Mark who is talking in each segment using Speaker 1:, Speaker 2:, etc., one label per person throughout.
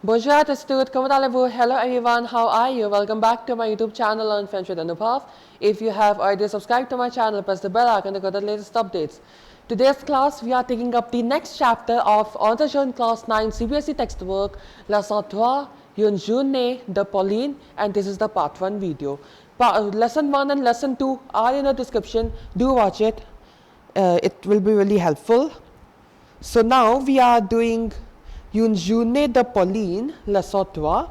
Speaker 1: Bonjour à tous, comment allez-vous? Hello everyone, how are you? Welcome back to my YouTube channel Learn French with Anubhav. If you have already subscribed to my channel, press the bell icon to get the latest updates. Today's class, we are taking up the next chapter of Entre Jeunes Class 9 CBSE textbook, Lesson 3, Une Journée de Pauline, and this is the part 1 video. Lesson 1 and Lesson 2 are in the description. Do watch it. It will be really helpful. So now we are doing Une Journée de Pauline, Lesson 3.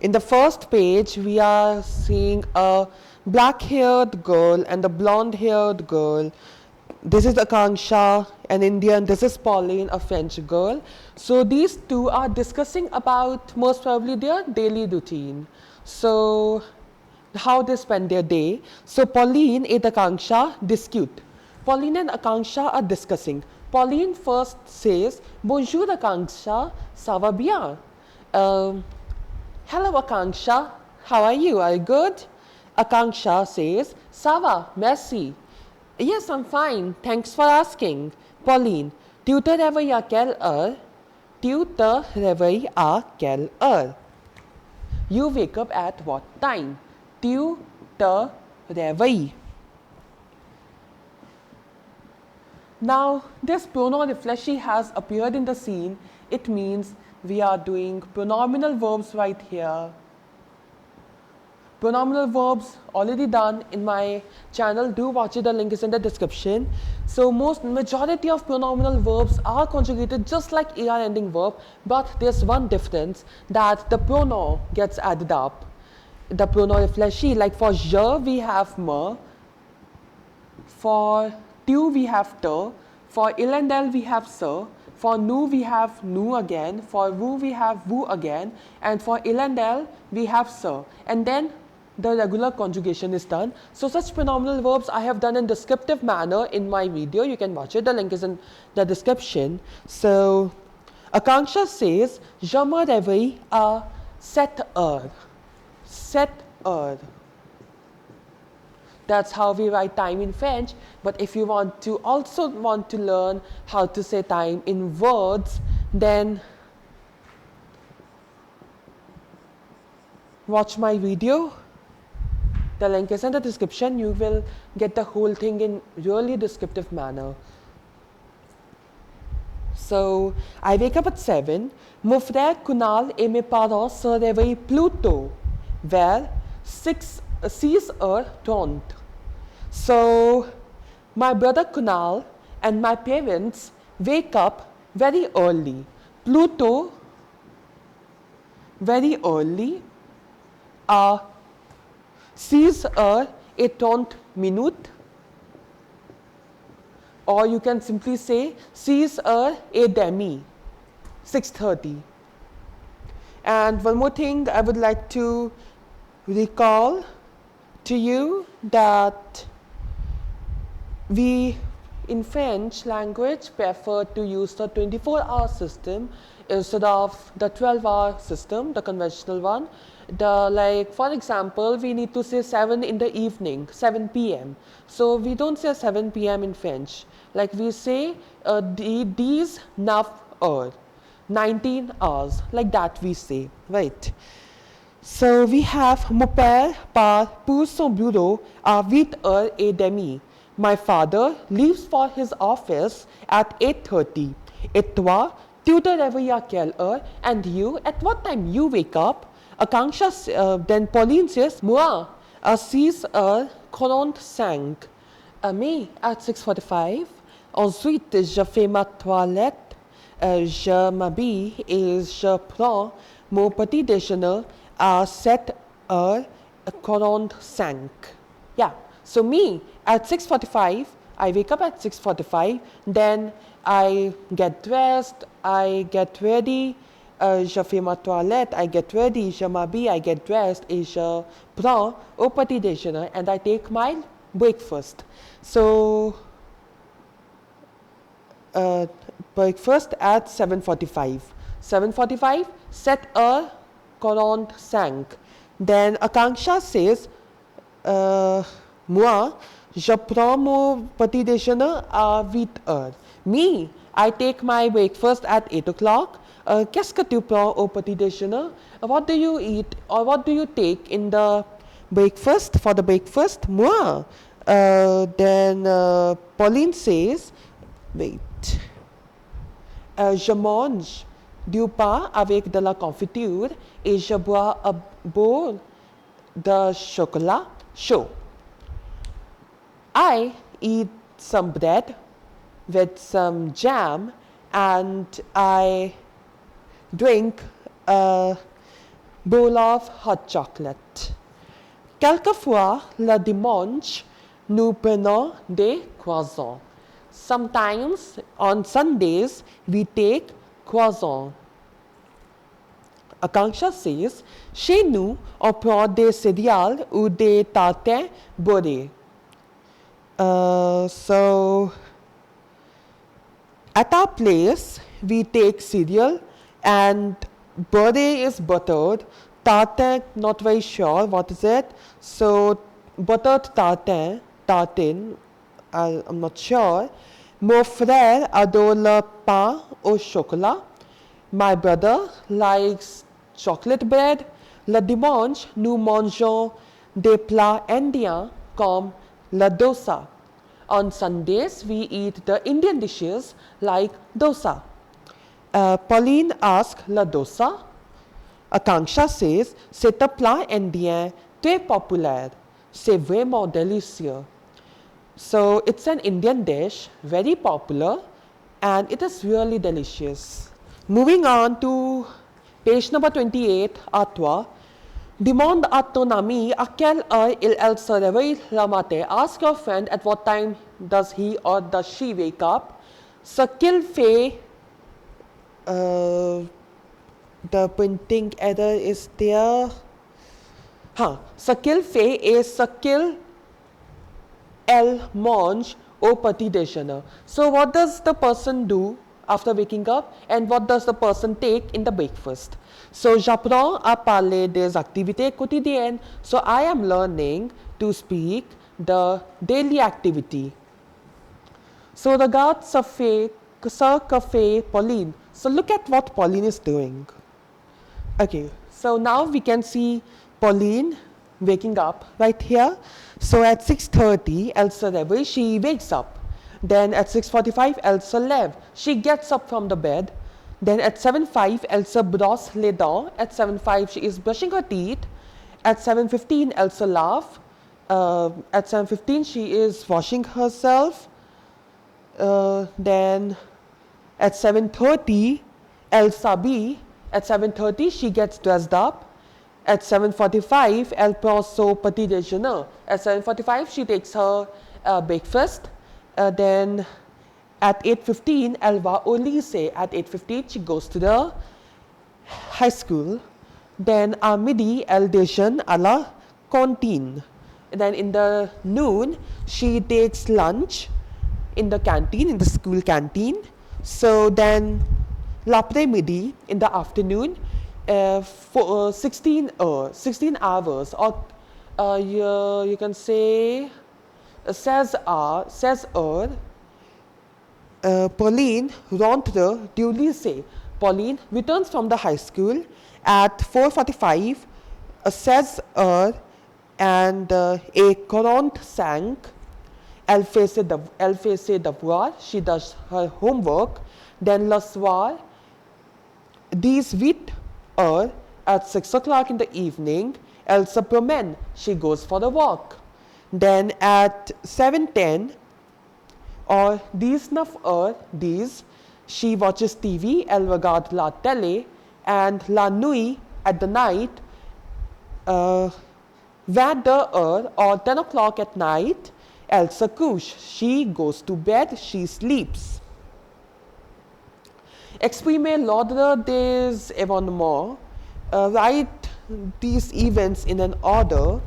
Speaker 1: In the first page, we are seeing a black-haired girl and a blonde-haired girl. This is Akanksha, an Indian. This is Pauline, a French girl. So these two are discussing about most probably their daily routine. So how they spend their day. So Pauline and Akanksha discute. Pauline and Akanksha are discussing. Pauline first says, Bonjour Akanksha, ça va bien? Hello Akanksha, how are you? Are you good? Akanksha says, Ça va, merci. Yes, I'm fine, thanks for asking. Pauline, tu te réveilles à quelle heure? Tu te réveilles à quelle heure? You wake up at what time? Tu te réveilles. Now, this pronoun reflection has appeared in the scene. It means we are doing pronominal verbs right here. Pronominal verbs already done in my channel. Do watch it. The link is in the description. So majority of pronominal verbs are conjugated just like er ending verb, but there's one difference that the pronoun gets added up. The pronoun reflection, like for je we have me, for tu we have te, for il and elle we have se, for nous we have nous again, for vous we have vous again, and for il and elle we have se. And then the regular conjugation is done. So such pronominal verbs I have done in descriptive manner in my video. You can watch it. The link is in the description. So Akanksha says, Je me réveille à 7 heures. 7 heures. That's how we write time in French. But if you want to learn how to say time in words, then watch my video. The link is in the description. You will get the whole thing in really descriptive manner. So I wake up at 7. Mon frère Kunal et mes parents se réveillent plus tôt, vers 6h30. So my brother Kunal and my parents wake up very early. Plus tôt, very early. 6h30, or you can simply say 6h30, 6:30. And one more thing I would like to recall to you that we in French language prefer to use the 24-hour system instead of the 12-hour system, the conventional one. Like for example, we need to say 7 in the evening, 7 p.m. So we don't say 7 p.m. in French. Like we say these 9 heures, 19 hours, like that we say, right? So we have Mon père part pour son bureau à 8h30. My father leaves for his office at 8:30. Et toi, tu te réveilles à quelle heure? And you, at what time you wake up? Akanksha, then Pauline says, Moi, à 6h45. Me, at 6:45. Ensuite, je fais ma toilette, je m'habille et je prends mon petit déjeuner à 7h45. Yeah, so me, at 6:45, I wake up at 6:45, then I get dressed, I get ready, je fais ma toilette, I get ready, je m'habille, I get dressed, et je prends au petit déjeuner, and I take my breakfast. So, breakfast at 7:45. 7:45, 7h45. Then Akanksha says, Moi, je prends mon petit déjeuner à 8h. Me, I take my breakfast at 8 o'clock. Qu'est-ce que tu prends au petit déjeuner? What do you eat or what do you take in the breakfast, for the breakfast? Moi. Then Pauline says, wait, je mange du pain avec de la confiture et je bois un bowl de chocolat chaud. I eat some bread with some jam and I drink a bowl of hot chocolate. Quelquefois, le dimanche, nous prenons des croissants. Sometimes, on Sundays, we take croissants. Akanksha says, chez nous, on prend des céréales ou des tartines beurrées. So, at our place, we take cereal and beurre is buttered. Tartine, not very sure what is it. So, buttered tartine, I'm not sure. Mon frère adore le pain au chocolat. My brother likes chocolate bread. Le dimanche, nous mangeons des plats indiens comme la dosa. On Sundays, we eat the Indian dishes like dosa. Pauline asks la dosa. Akanksha says, c'est un plat indien très populaire. C'est vraiment délicieux. So it's an Indian dish, very popular, and it is really delicious. Moving on to page number 28, à toi. Demande à ton ami à quelle heure elle se réveille le matin. Ask your friend at what time does he or does she wake up. Ce qu'il fait, the printing error is there. Ce qu'il fait et ce qu'il elle mange au petit déjeuner. So what does the person do after waking up and what does the person take in the breakfast? So j'apprends à parler des activités quotidiennes. So I am learning to speak the daily activity. So regarde ce que fait Pauline. So look at what Pauline is doing. Okay, so now we can see Pauline waking up right here. So at 6:30, elle se réveille, she wakes up. Then at 6:45, elle se lève. She gets up from the bed. Then at 7:05, elle se brosse les dents. At 7:05, she is brushing her teeth. At 7:15, elle se lave. At 7:15, she is washing herself. Then at 7:30, elle s'habille. At 7:30, she gets dressed up. At 7:45, elle prend son petit déjeuner. At 7:45, she takes her breakfast. Then at 8:15, elle va au lycée. At 8:15, she goes to the high school. Then à midi, elle déjeune à la cantine. Then in the noon, she takes lunch in the canteen, in the school canteen. So then l'après-midi, in the afternoon, for 16 hours, or you can say 16 heures, Pauline rentre du lycée. Pauline returns from the high school at 4:45, 16 heures et 45. Elle fait ses devoirs, she does her homework. Then le soir, 18 heures, at 6 o'clock in the evening, elle se promène, she goes for a walk. Then at 7:10 or 19 heures, she watches TV, elle regarde la télé, and la nuit, at the night, 22 heures or 10 o'clock at night, elle se couche, she goes to bed, she sleeps. Exprimez l'ordre des événements. Write these events in an order.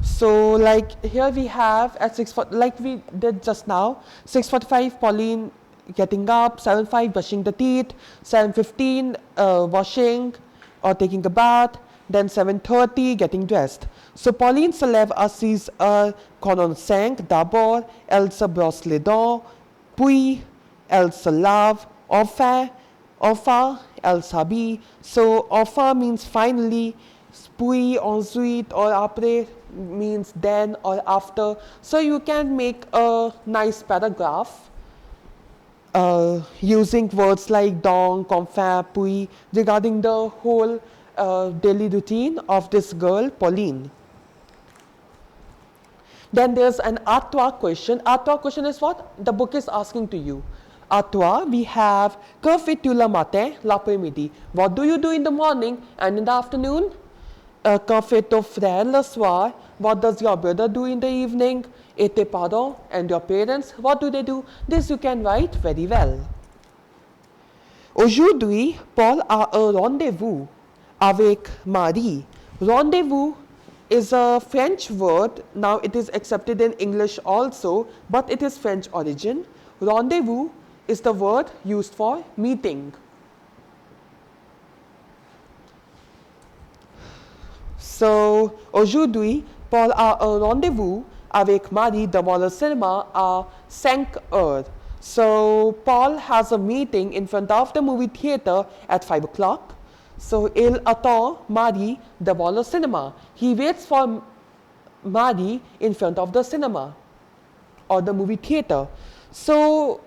Speaker 1: So like here we have at 6:40, like we did just now, 6:45 Pauline getting up, 7:05 brushing the teeth, 7:15 washing or taking a bath, then 7:30 getting dressed. So Pauline se lève assise à 45 d'abord, elle se brosse les dents, puis elle se lave, enfin Enfin, elle s'habille. So enfin means finally, puis, ensuite, or après means then or after. So you can make a nice paragraph using words like donc, enfin, puis regarding the whole daily routine of this girl, Pauline. Then there's an à toi question. À toi question is what? The book is asking to you. À toi, we have que fais-tu le matin, l'après-midi. What do you do in the morning and in the afternoon? Que fait ton frère le soir? What does your brother do in the evening? Et tes parents and your parents, what do they do? This you can write very well. Aujourd'hui, Paul a un rendez-vous avec Marie. Rendezvous is a French word. Now it is accepted in English also, but it is French origin. Rendezvous is the word used for meeting. So, aujourd'hui, Paul a un rendez-vous avec Marie devant le cinéma à 5 heures. So, Paul has a meeting in front of the movie theater at 5 o'clock. So, il attend Marie devant le cinéma. He waits for Marie in front of the cinema or the movie theater. So,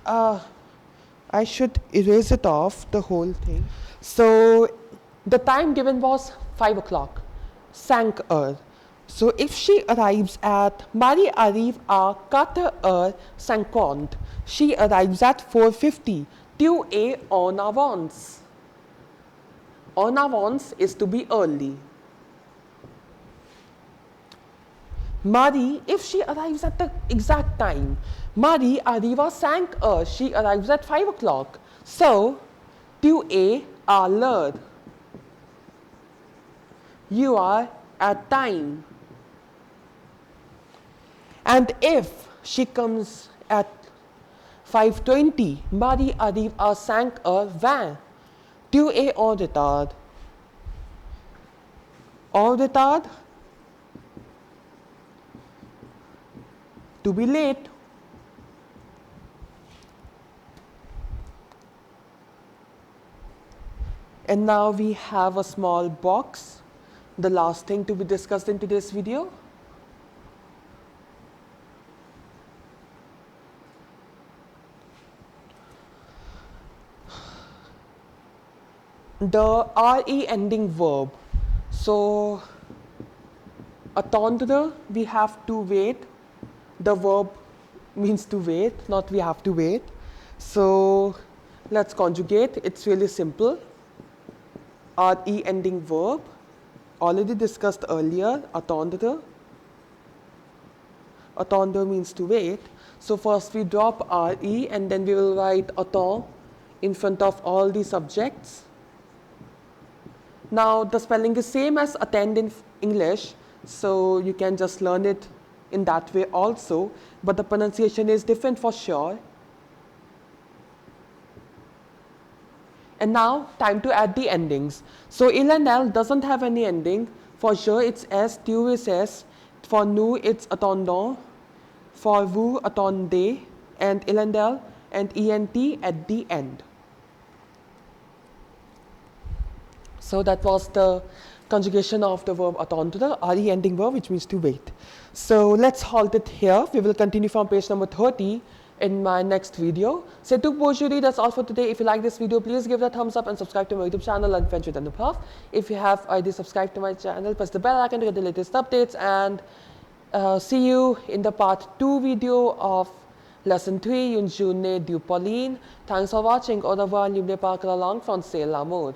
Speaker 1: I should erase it off, the whole thing. So, the time given was 5 o'clock. 5 heures. So, if she arrives at, Marie arrive à 4h50. She arrives at 4:50. Tu es en avance. En avance is to be early. Marie, if she arrives at the exact time, Marie arrive à 5 heures. She arrives at 5 o'clock. So, tu es à l'heure. You are at time. And if she comes at 5:20, Marie arrive à 5h20. Tu es en retard. En retard. To be late. And now we have a small box. The last thing to be discussed in today's video. The RE ending verb. So, attendre, we have to wait. The verb means to wait, not we have to wait. So, let's conjugate. It's really simple. RE ending verb, already discussed earlier, attendre. Attendre means to wait. So, first we drop RE and then we will write attend in front of all the subjects. Now, the spelling is same as attend in English, so you can just learn it in that way also, but the pronunciation is different for sure. And now, time to add the endings. So, il and elle doesn't have any ending. For je, it's s, tu is s. For nous, it's attendons. For vous, attendez. And il and elle and ent at the end. So, that was the conjugation of the verb attendre, RE ending verb, which means to wait. So, let's halt it here. We will continue from page number 30 in my next video. C'est tout pour aujourd'hui. That's all for today. If you like this video, please give it a thumbs up and subscribe to my YouTube channel, Une Journee de Pauline. If you have already subscribed to my channel, press the bell icon to get the latest updates, and see you in the part 2 video of lesson 3, Une Journée de Pauline. Thanks for watching. Au revoir, n'oubliez pas que la langue française, l'amour.